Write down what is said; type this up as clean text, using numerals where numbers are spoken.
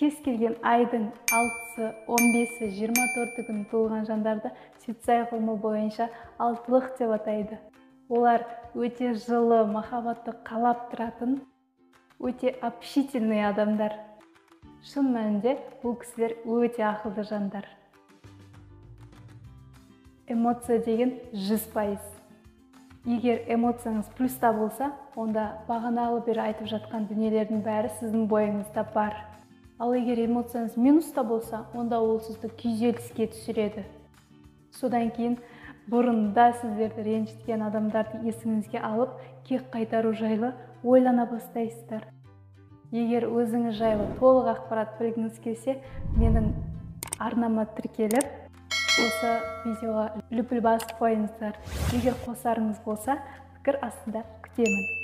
кез келген айдың 6-сы, 15-і, 24-і күні туылған жандарды Свицай ғылымы бойынша алтылық деп атайды. Олар өте жылы, махаббатты қалап тұратын, өте общительный адамдар. Шын мәнінде бұл кісілер өте ақылды жандар. Эмоция деген 100%. Егер эмоцияңыз плюста болса, онда бағаналы бері айтып жатқан дүниелердің бәрі сіздің бойыңызда бар. Ал егер эмоцияңыз минуста болса, онда ол сізді күйзеліске түсіреді. Содан кейін бұрында сіздерді ренжіткен адамдарды есіңізге алып, кек қайтару жайлы ойлана бастайсыздар. Егер өзіңіз жайлы толық ақпарат білгіңіз келсе, менің арнама тіркеліп, осы видеоға лүпіл басып қойыңыздар. Егер қосарыңыз болса, пікір астында күтемін.